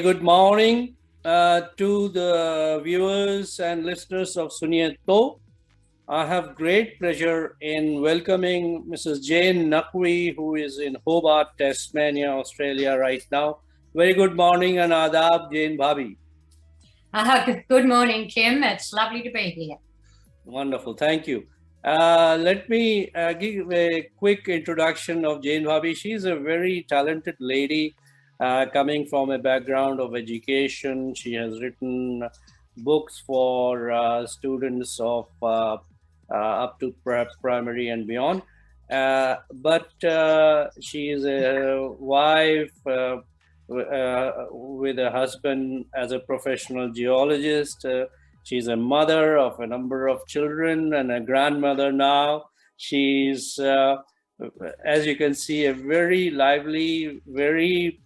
good morning to the viewers and listeners of Suniye Tau. I have great pleasure in welcoming Mrs. Jane Naqvi, who is in Hobart, Tasmania, Australia right now. Very good morning and adab, Jane Bhabhi. Good morning, Kim. It's lovely to be here. Wonderful, thank you. Let me give a quick introduction of Jane Bhabhi. She's a very talented lady coming from a background of education. She has written books for students of up to primary and beyond. But she is a wife with a husband as a professional geologist. She's a mother of a number of children and a grandmother now. She's, as you can see, a very lively, very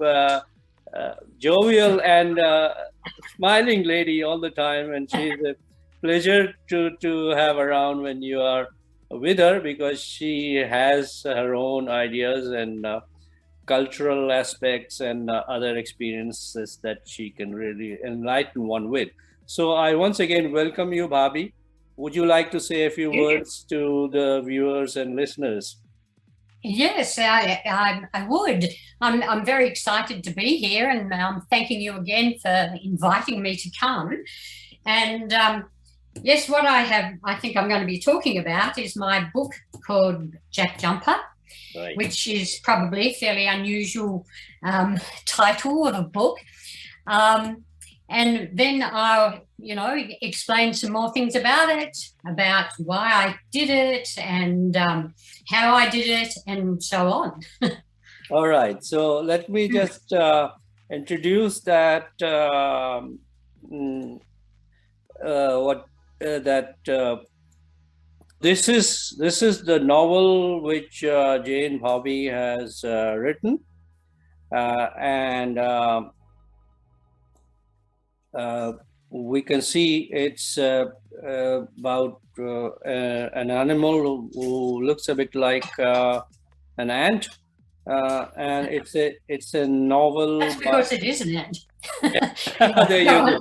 jovial and smiling lady all the time. And she's a pleasure to have around when you are with her, because she has her own ideas and cultural aspects and other experiences that she can really enlighten one with. So I once again welcome you, Bhabhi. Would you like to say a few words to the viewers and listeners? Yes, I would. I'm very excited to be here, and I'm thanking you again for inviting me to come. And yes, what I think I'm going to be talking about is my book called JackJumper, right, which is probably a fairly unusual title of a book. And then I'll, explain some more things about it, about why I did it and how I did it and so on. All right. So let me just introduce that, this is the novel which Jane Bhabhi has written. We can see it's about an animal who looks a bit like an ant, and it's a novel. That's because it is an ant. There you go.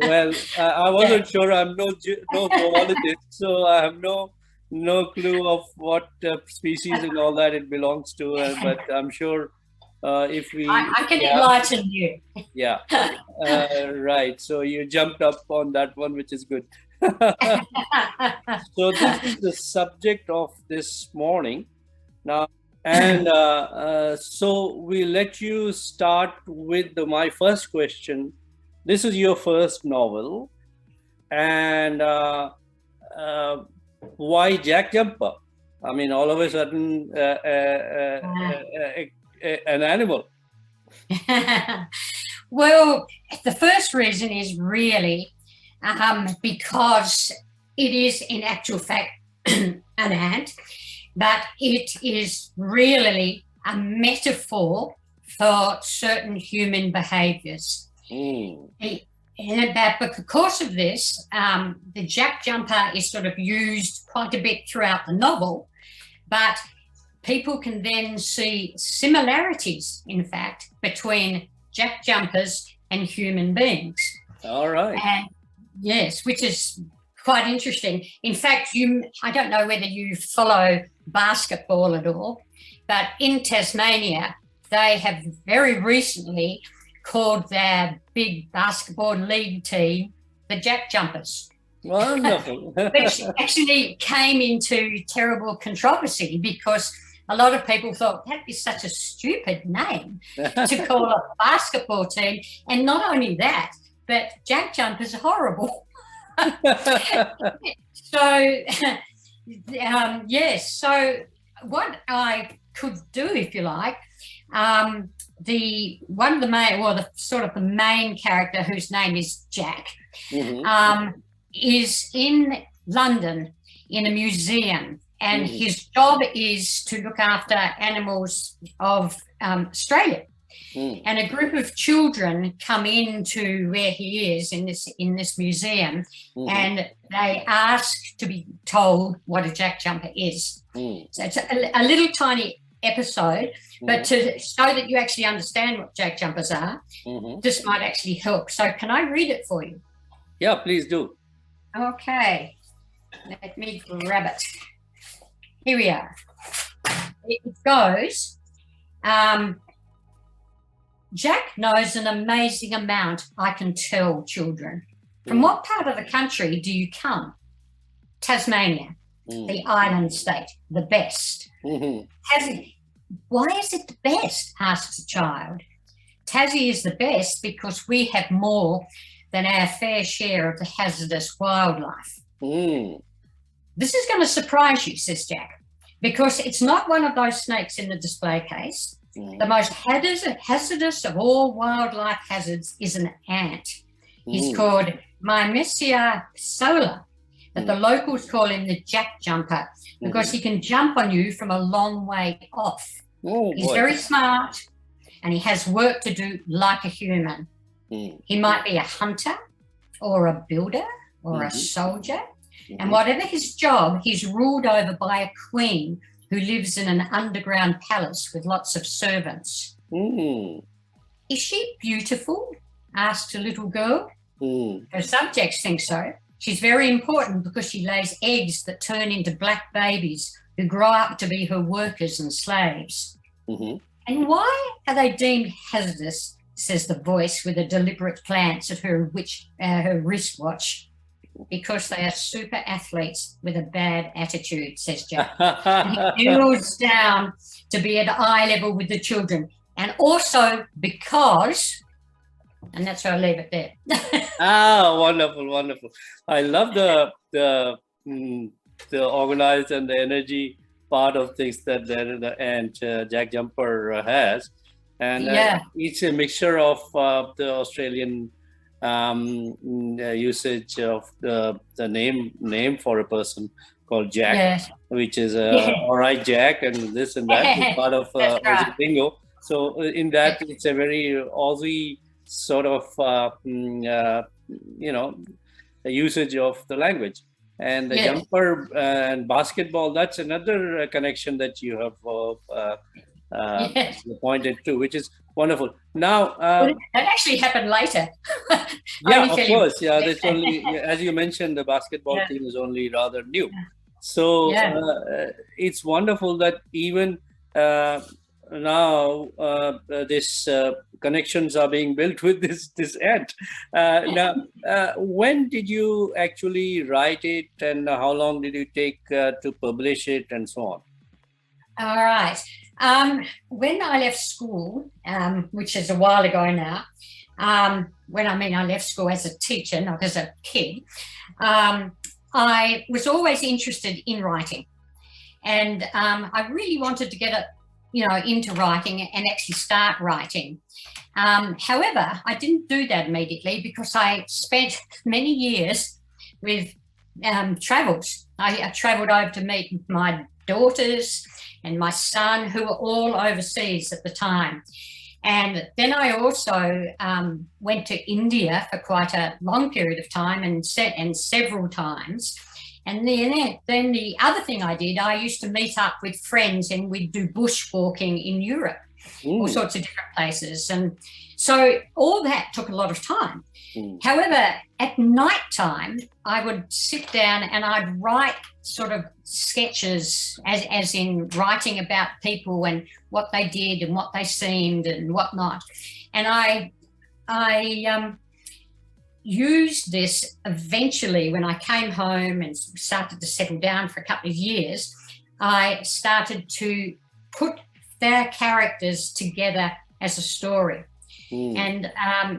Well, I wasn't sure. I'm no zoologist, so I have no clue of what species and all that it belongs to. But I'm sure. If we, I can enlighten you. Yeah, right. So you jumped up on that one, which is good. So this is the subject of this morning now, and so we let you start with my first question. This is your first novel, and why JackJumper? I mean, all of a sudden, an animal. Well, the first reason is really because it is in actual fact an ant, but it is really a metaphor for certain human behaviors. And because of this, the JackJumper is sort of used quite a bit throughout the novel, but people can then see similarities, in fact, between JackJumpers and human beings. All right. And yes, which is quite interesting. In fact, I don't know whether you follow basketball at all, but in Tasmania, they have very recently called their big basketball league team the JackJumpers. Wonderful. Which actually came into terrible controversy because a lot of people thought that is such a stupid name to call a basketball team. And not only that, but JackJumpers are horrible. So, yes. So what I could do, if you like, the main character, whose name is Jack, is in London in a museum. And his job is to look after animals of Australia. And a group of children come into where he is in this museum, and they ask to be told what a JackJumper is. So it's a little tiny episode, but to show that you actually understand what jack jumpers are, this might actually help. So can I read it for you? Yeah, please do. Okay, let me grab it. Here we are. It goes, Jack knows an amazing amount, I can tell children. From what part of the country do you come? Tasmania, the island state, the best. Tassie, why is it the best? Asks the child. Tassie is the best because we have more than our fair share of the hazardous wildlife. This is going to surprise you, says Jack, because it's not one of those snakes in the display case. The most hazardous of all wildlife hazards is an ant. He's called Myrmecia sola, but the locals call him the jack jumper because he can jump on you from a long way off. He's very smart and he has work to do like a human. He might be a hunter or a builder or a soldier. And whatever his job, he's ruled over by a queen who lives in an underground palace with lots of servants. Is she beautiful? Asked a little girl. Her subjects think so. She's very important because she lays eggs that turn into black babies who grow up to be her workers and slaves. And why are they deemed hazardous, says the voice with a deliberate glance at her wristwatch. Because they are super athletes with a bad attitude, says Jack. And he kneels down to be at eye level with the children. And also because, and that's where I leave it there. Wonderful, wonderful. I love the organized and the energy part of things that Jack Jumper has. And it's a mixture of the Australian usage of the name for a person called Jack, which is all right, Jack, and this and that is part of Aussie lingo. So in that, it's a very Aussie sort of usage of the language. And the jumper and basketball, that's another connection that you have pointed to, which is wonderful. Now, that actually happened later. Of course. Yeah, that's only, as you mentioned, the basketball team is only rather new. So it's wonderful that even now this connections are being built with this ant. Now, when did you actually write it, and how long did it take to publish it, and so on? All right. When I left school, which is a while ago now, I left school as a teacher, not as a kid, I was always interested in writing. And I really wanted to get into writing and actually start writing. However, I didn't do that immediately because I spent many years with travels. I traveled over to meet my daughters and my son, who were all overseas at the time. And then I also went to India for quite a long period of time and several times. And then the other thing I did, I used to meet up with friends and we'd do bushwalking in Europe, all sorts of different places. And so all that took a lot of time. However, at night time, I would sit down and I'd write sort of sketches, as in writing about people and what they did and what they seemed and whatnot. And I used this eventually when I came home and started to settle down for a couple of years. I started to put their characters together as a story. And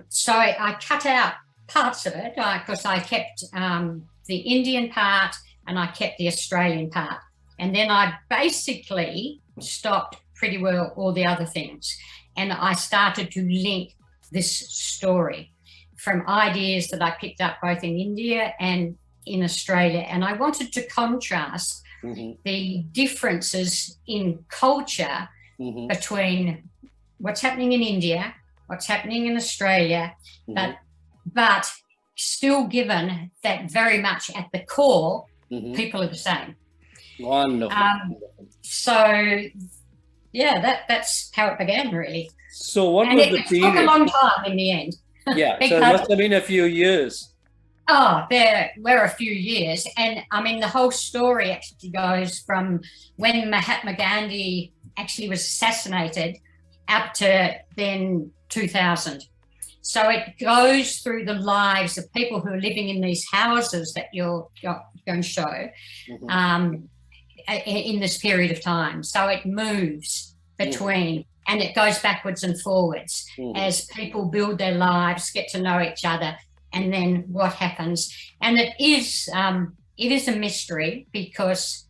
so I cut out parts of it because I kept the Indian part and I kept the Australian part. And then I basically stopped pretty well all the other things. And I started to link this story from ideas that I picked up both in India and in Australia. And I wanted to contrast the differences in culture between what's happening in India, what's happening in Australia, but still given that very much at the core, people are the same. Wonderful. So that's how it began, really. So what And was it the took a period? long time in the end. Yeah, so it Because, must have been a few years. oh, there were a few years. And I mean, the whole story actually goes from when Mahatma Gandhi actually was assassinated up to then 2000. So it goes through the lives of people who are living in these houses that you're going to show in this period of time. So it moves between, and it goes backwards and forwards as people build their lives, get to know each other, and then what happens. And it is a mystery because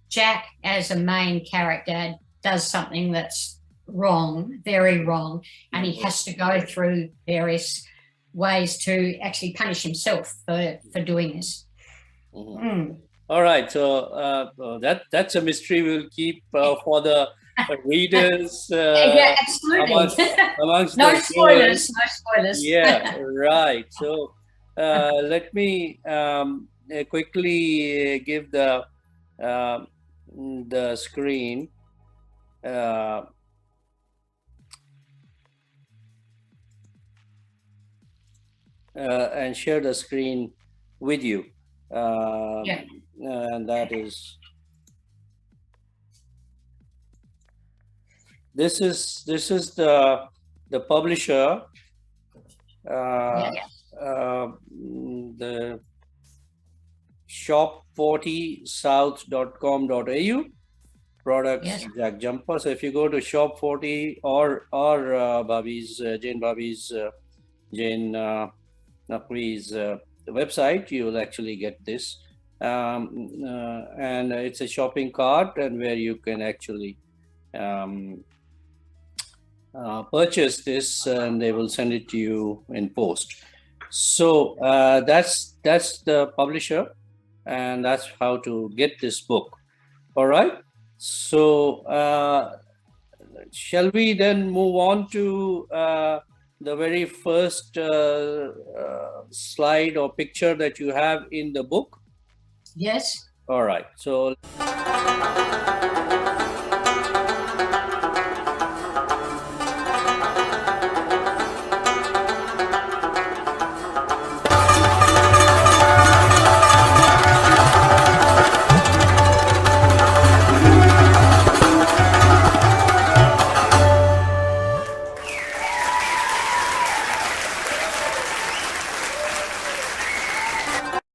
Jack, as a main character, does something that's wrong, very wrong, and he has to go through various ways to actually punish himself for doing this. All right, so that's a mystery we'll keep for the readers. Yeah, absolutely. Amongst No the spoilers. viewers. No spoilers. Yeah, right. So let me quickly give the screen. And share the screen with you. Yeah. And that is, this is the publisher, the shop40south.com.au, products, Yes. JackJumper. So if you go to shop40 or Bhabhi's Jane Bhabhi's Jane Naqvi's website, you will actually get this, and it's a shopping cart, and where you can actually purchase this, and they will send it to you in post. So that's the publisher, and that's how to get this book. All right. So shall we then move on to the very first slide or picture that you have in the book? Yes. All right. So